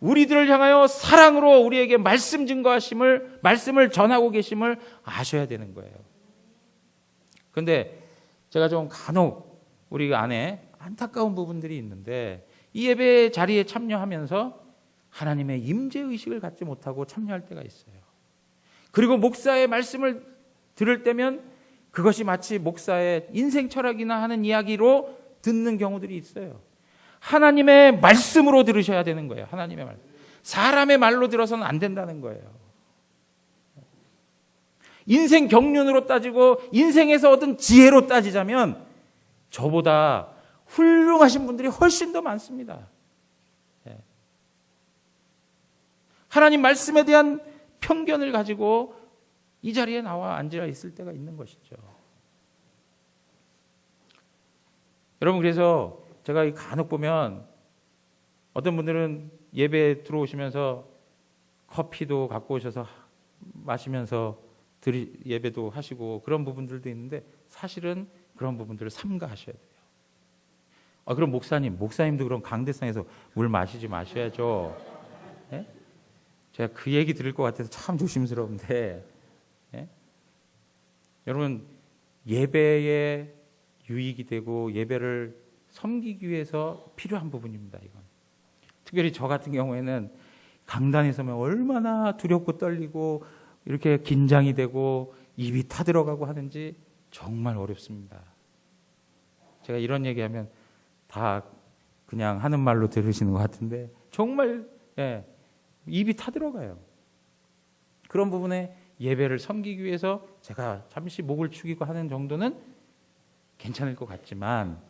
우리들을 향하여 사랑으로 우리에게 말씀 증거하심을, 말씀을 전하고 계심을 아셔야 되는 거예요. 그런데 제가 좀 간혹 우리 안에 안타까운 부분들이 있는데 이 예배 자리에 참여하면서 하나님의 임재 의식을 갖지 못하고 참여할 때가 있어요. 그리고 목사의 말씀을 들을 때면 그것이 마치 목사의 인생 철학이나 하는 이야기로 듣는 경우들이 있어요. 하나님의 말씀으로 들으셔야 되는 거예요. 하나님의 말. 사람의 말로 들어서는 안 된다는 거예요. 인생 경륜으로 따지고 인생에서 얻은 지혜로 따지자면 저보다 훌륭하신 분들이 훨씬 더 많습니다. 하나님 말씀에 대한 편견을 가지고 이 자리에 나와 앉아 있을 때가 있는 것이죠. 여러분, 그래서 제가 간혹 보면 어떤 분들은 예배 들어오시면서 커피도 갖고 오셔서 마시면서 예배도 하시고 그런 부분들도 있는데 사실은 그런 부분들을 삼가하셔야 돼요. 그럼 목사님도 그럼 강대상에서 물 마시지 마셔야죠. 네? 제가 그 얘기 들을 것 같아서 참 조심스러운데, 네? 여러분, 예배에 유익이 되고 예배를 섬기기 위해서 필요한 부분입니다. 이건 특별히 저 같은 경우에는 강단에 서면 얼마나 두렵고 떨리고 이렇게 긴장이 되고 입이 타들어가고 하는지 정말 어렵습니다. 제가 이런 얘기하면 다 그냥 하는 말로 들으시는 것 같은데 정말 입이 타들어가요. 그런 부분에 예배를 섬기기 위해서 제가 잠시 목을 축이고 하는 정도는 괜찮을 것 같지만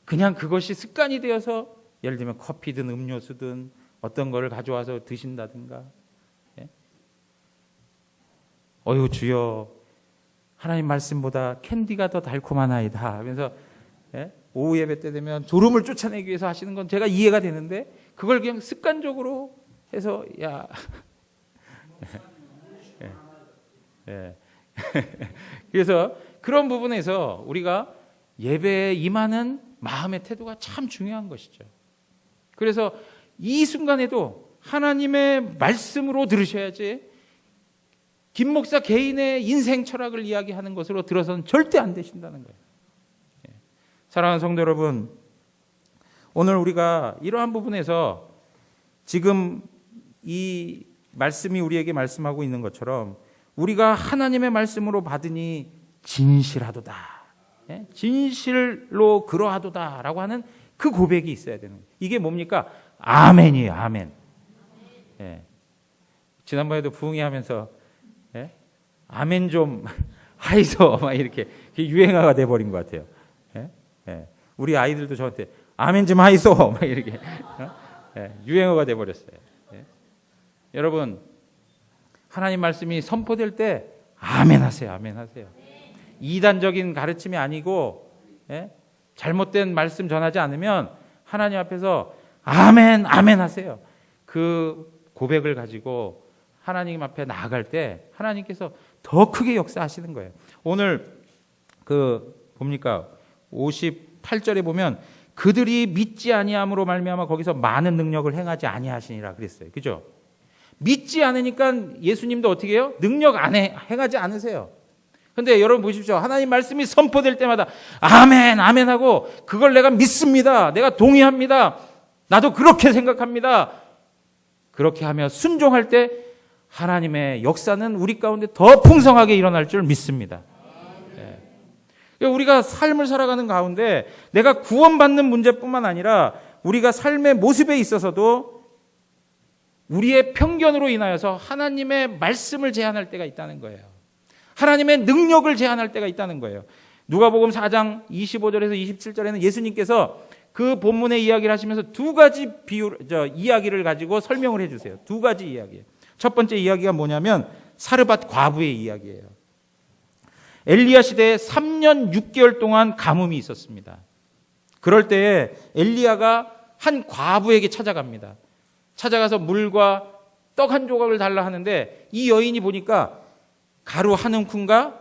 그냥 그것이 습관이 되어서 예를 들면 커피든 음료수든 어떤 거를 가져와서 드신다든가, 어휴 주여 하나님 말씀보다 캔디가 더 달콤하나이다 하면서 오후 예배 때 되면 졸음을 쫓아내기 위해서 하시는 건 제가 이해가 되는데 그걸 그냥 습관적으로 해서 그래서 그런 부분에서 우리가 예배에 임하는 마음의 태도가 참 중요한 것이죠. 그래서 이 순간에도 하나님의 말씀으로 들으셔야지 김 목사 개인의 인생 철학을 이야기하는 것으로 들어서는 절대 안 되신다는 거예요. 사랑하는 성도 여러분, 오늘 우리가 이러한 부분에서 지금 이 말씀이 우리에게 말씀하고 있는 것처럼 우리가 하나님의 말씀으로 받으니 진실하도다, 진실로 그러하도다 라고 하는 그 고백이 있어야 되는 거예요. 이게 뭡니까? 아멘이에요. 아멘. 지난번에도 부흥회 하면서 아멘 좀 하이소 막 이렇게 유행어가 돼버린 것 같아요. 우리 아이들도 저한테 아멘 좀 하이소 막 이렇게 유행어가 돼버렸어요. 여러분, 하나님 말씀이 선포될 때 아멘 하세요. 아멘 하세요. 이단적인 가르침이 아니고 잘못된 말씀 전하지 않으면 하나님 앞에서 아멘 아멘 하세요. 그 고백을 가지고 하나님 앞에 나아갈 때 하나님께서 더 크게 역사하시는 거예요. 오늘 봅니까? 58절에 보면 그들이 믿지 아니함으로 말미암아 거기서 많은 능력을 행하지 아니하시니라 그랬어요. 그죠? 믿지 않으니까 예수님도 어떻게 해요? 능력 행하지 않으세요. 근데 여러분 보십시오. 하나님 말씀이 선포될 때마다 아멘 아멘 하고 그걸 내가 믿습니다. 내가 동의합니다. 나도 그렇게 생각합니다. 그렇게 하며 순종할 때 하나님의 역사는 우리 가운데 더 풍성하게 일어날 줄 믿습니다. 우리가 삶을 살아가는 가운데 내가 구원받는 문제뿐만 아니라 우리가 삶의 모습에 있어서도 우리의 편견으로 인하여서 하나님의 말씀을 제한할 때가 있다는 거예요. 하나님의 능력을 제한할 때가 있다는 거예요. 누가복음 4장 25절에서 27절에는 예수님께서 그 본문의 이야기를 하시면서 두 가지 이야기를 가지고 설명을 해주세요. 두 가지 이야기. 첫 번째 이야기가 뭐냐면 사르밧 과부의 이야기예요. 엘리야 시대에 3년 6개월 동안 가뭄이 있었습니다. 그럴 때에 엘리야가 한 과부에게 찾아갑니다. 찾아가서 물과 떡 한 조각을 달라 하는데 이 여인이 보니까 가루 한 움큼과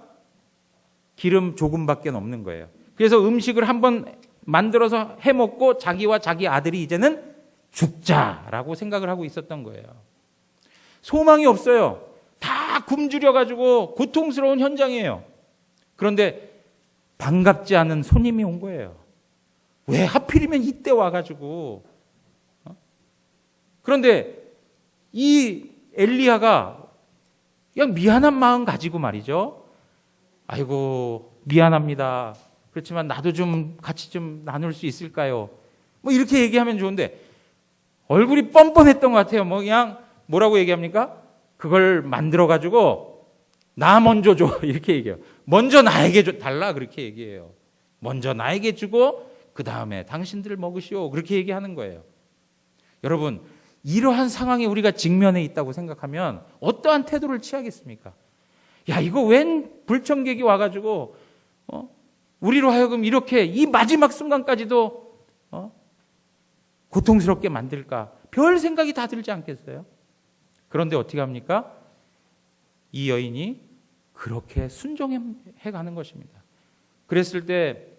기름 조금밖에 없는 거예요. 그래서 음식을 한번 만들어서 해먹고 자기와 자기 아들이 이제는 죽자라고 생각을 하고 있었던 거예요. 소망이 없어요. 다 굶주려가지고 고통스러운 현장이에요. 그런데 반갑지 않은 손님이 온 거예요. 왜 하필이면 이때 와가지고. 그런데 이 엘리야가 그냥 미안한 마음 가지고 말이죠. 아이고 미안합니다. 그렇지만 나도 좀 같이 좀 나눌 수 있을까요? 뭐 이렇게 얘기하면 좋은데 얼굴이 뻔뻔했던 것 같아요. 뭐 그냥 뭐라고 얘기합니까? 그걸 만들어가지고 나 먼저 줘 이렇게 얘기해요. 먼저 나에게 달라 그렇게 얘기해요. 먼저 나에게 주고 그 다음에 당신들 먹으시오 그렇게 얘기하는 거예요. 여러분 이러한 상황에 우리가 직면해 있다고 생각하면 어떠한 태도를 취하겠습니까? 야 이거 웬 불청객이 와가지고 우리로 하여금 이렇게 이 마지막 순간까지도 고통스럽게 만들까? 별 생각이 다 들지 않겠어요? 그런데 어떻게 합니까? 이 여인이 그렇게 순종해 가는 것입니다. 그랬을 때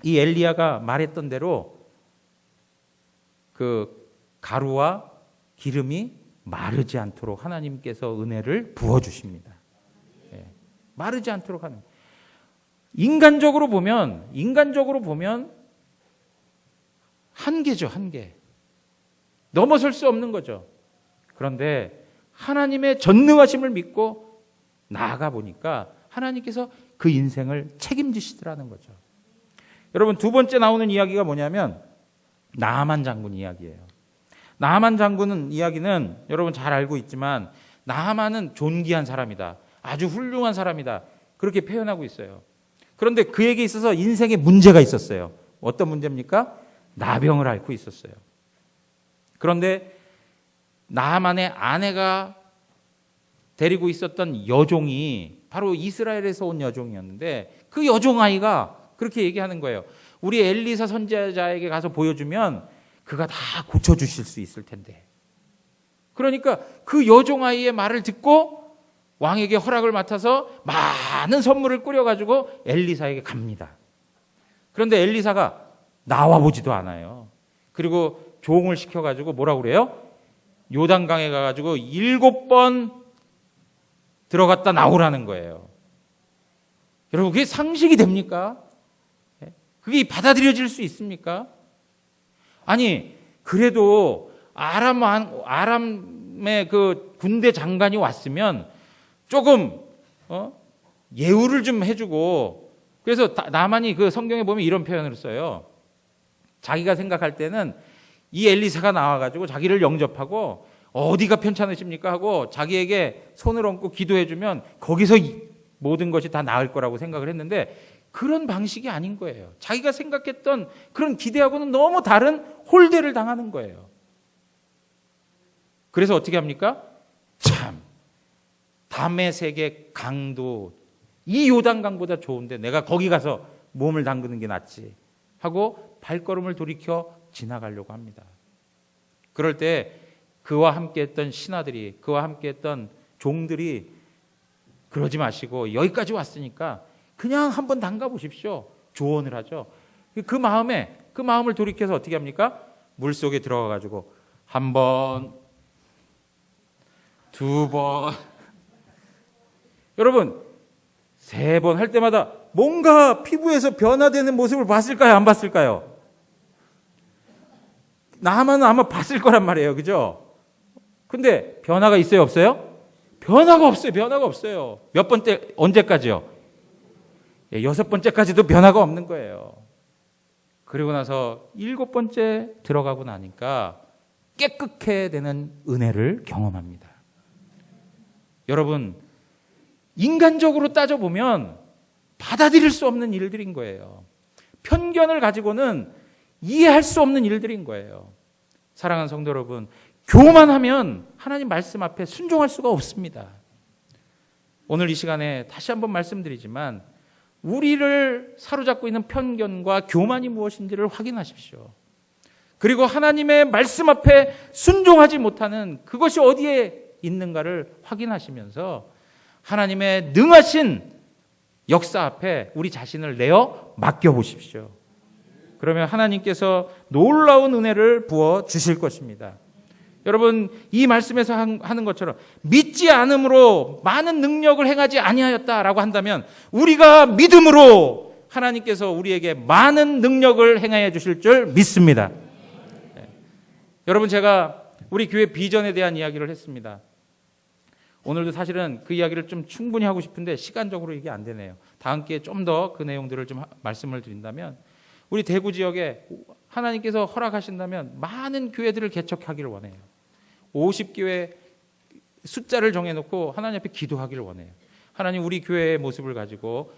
이 엘리야가 말했던 대로 그 가루와 기름이 마르지 않도록 하나님께서 은혜를 부어주십니다. 예, 마르지 않도록 하는. 인간적으로 보면 한계죠, 한계. 넘어설 수 없는 거죠. 그런데 하나님의 전능하심을 믿고 나아가 보니까 하나님께서 그 인생을 책임지시더라는 거죠. 여러분 두 번째 나오는 이야기가 뭐냐면 나하만 장군 이야기예요. 나하만 장군은 이야기는 여러분 잘 알고 있지만 나하만은 존귀한 사람이다. 아주 훌륭한 사람이다. 그렇게 표현하고 있어요. 그런데 그에게 있어서 인생에 문제가 있었어요. 어떤 문제입니까? 나병을 앓고 있었어요. 그런데 나하만의 아내가 데리고 있었던 여종이 바로 이스라엘에서 온 여종이었는데 그 여종 아이가 그렇게 얘기하는 거예요. 우리 엘리사 선지자에게 가서 보여주면 그가 다 고쳐주실 수 있을 텐데. 그러니까 그 여종 아이의 말을 듣고 왕에게 허락을 맡아서 많은 선물을 꾸려가지고 엘리사에게 갑니다. 그런데 엘리사가 나와보지도 않아요. 그리고 종을 시켜가지고 뭐라고 그래요? 요단강에 가가지고 7번 들어갔다 나오라는 거예요. 여러분 그게 상식이 됩니까? 그게 받아들여질 수 있습니까? 아니 그래도 아람의 그 군대 장관이 왔으면 조금 예우를 좀 해주고 그래서 나만이 그 성경에 보면 이런 표현을 써요. 자기가 생각할 때는 이 엘리사가 나와가지고 자기를 영접하고 어디가 편찮으십니까 하고 자기에게 손을 얹고 기도해주면 거기서 모든 것이 다 나을 거라고 생각을 했는데 그런 방식이 아닌 거예요. 자기가 생각했던 그런 기대하고는 너무 다른 홀대를 당하는 거예요. 그래서 어떻게 합니까? 참 다메섹의 강도 이 요단강보다 좋은데 내가 거기 가서 몸을 담그는 게 낫지 하고 발걸음을 돌이켜 지나가려고 합니다. 그럴 때 그와 함께했던 신하들이 그와 함께했던 종들이 그러지 마시고 여기까지 왔으니까 그냥 한번 담가 보십시오. 조언을 하죠. 그 마음을 돌이켜서 어떻게 합니까? 물속에 들어가 가지고 한 번, 두 번, 여러분 3번 할 때마다 뭔가 피부에서 변화되는 모습을 봤을까요? 안 봤을까요? 나만은 아마 봤을 거란 말이에요. 그죠? 근데 변화가 있어요? 없어요? 변화가 없어요. 몇 번 때, 언제까지요? 여섯 번째까지도 변화가 없는 거예요. 그리고 나서 일곱 번째 들어가고 나니까 깨끗해 되는 은혜를 경험합니다. 여러분, 인간적으로 따져보면 받아들일 수 없는 일들인 거예요. 편견을 가지고는 이해할 수 없는 일들인 거예요. 사랑하는 성도 여러분, 교만하면 하나님 말씀 앞에 순종할 수가 없습니다. 오늘 이 시간에 다시 한번 말씀드리지만 우리를 사로잡고 있는 편견과 교만이 무엇인지를 확인하십시오. 그리고 하나님의 말씀 앞에 순종하지 못하는 그것이 어디에 있는가를 확인하시면서 하나님의 능하신 역사 앞에 우리 자신을 내어 맡겨보십시오. 그러면 하나님께서 놀라운 은혜를 부어 주실 것입니다. 여러분, 이 말씀에서 하는 것처럼 믿지 않음으로 많은 능력을 행하지 아니하였다라고 한다면 우리가 믿음으로 하나님께서 우리에게 많은 능력을 행하여 주실 줄 믿습니다. 네. 여러분, 제가 우리 교회 비전에 대한 이야기를 했습니다. 오늘도 사실은 그 이야기를 좀 충분히 하고 싶은데 시간적으로 이게 안 되네요. 다음 기회에 좀 더 그 내용들을 좀 말씀을 드린다면 우리 대구 지역에 하나님께서 허락하신다면 많은 교회들을 개척하기를 원해요. 50교회 숫자를 정해놓고 하나님 앞에 기도하기를 원해요. 하나님, 우리 교회의 모습을 가지고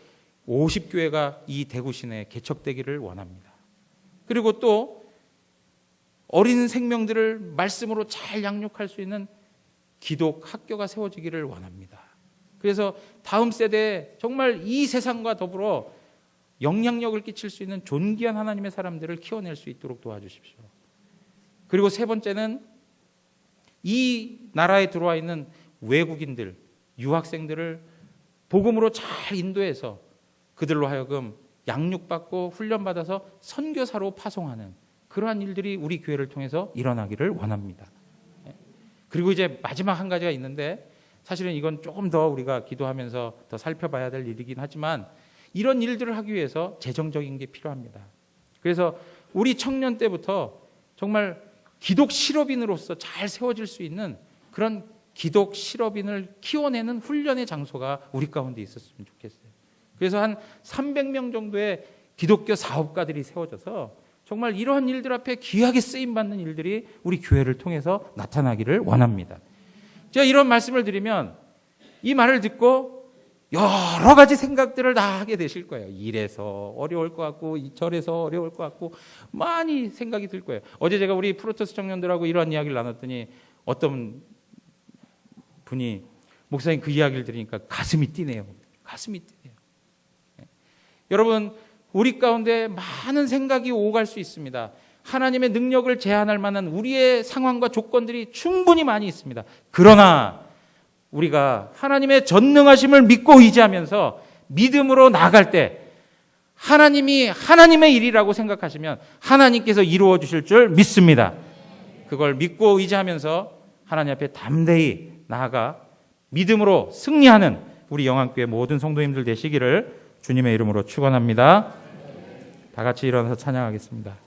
50교회가 이 대구 시내에 개척되기를 원합니다. 그리고 또 어린 생명들을 말씀으로 잘 양육할 수 있는 기독 학교가 세워지기를 원합니다. 그래서 다음 세대에 정말 이 세상과 더불어 영향력을 끼칠 수 있는 존귀한 하나님의 사람들을 키워낼 수 있도록 도와주십시오. 그리고 세 번째는 이 나라에 들어와 있는 외국인들, 유학생들을 복음으로 잘 인도해서 그들로 하여금 양육받고 훈련받아서 선교사로 파송하는 그러한 일들이 우리 교회를 통해서 일어나기를 원합니다. 그리고 이제 마지막 한 가지가 있는데 사실은 이건 조금 더 우리가 기도하면서 더 살펴봐야 될 일이긴 하지만 이런 일들을 하기 위해서 재정적인 게 필요합니다. 그래서 우리 청년 때부터 정말 기독 실업인으로서 잘 세워질 수 있는 그런 기독 실업인을 키워내는 훈련의 장소가 우리 가운데 있었으면 좋겠어요. 그래서 한 300명 정도의 기독교 사업가들이 세워져서 정말 이러한 일들 앞에 귀하게 쓰임받는 일들이 우리 교회를 통해서 나타나기를 원합니다. 제가 이런 말씀을 드리면 이 말을 듣고 여러 가지 생각들을 다 하게 되실 거예요. 이래서 어려울 것 같고 저래서 어려울 것 같고 많이 생각이 들 거예요. 어제 제가 우리 프로토스 청년들하고 이런 이야기를 나눴더니 어떤 분이 목사님 그 이야기를 들으니까 가슴이 뛰네요. 가슴이 뛰네요. 여러분, 우리 가운데 많은 생각이 오갈 수 있습니다. 하나님의 능력을 제한할 만한 우리의 상황과 조건들이 충분히 많이 있습니다. 그러나 우리가 하나님의 전능하심을 믿고 의지하면서 믿음으로 나아갈 때 하나님이 하나님의 일이라고 생각하시면 하나님께서 이루어 주실 줄 믿습니다. 그걸 믿고 의지하면서 하나님 앞에 담대히 나아가 믿음으로 승리하는 우리 영안교회 모든 성도님들 되시기를 주님의 이름으로 축원합니다. 다 같이 일어나서 찬양하겠습니다.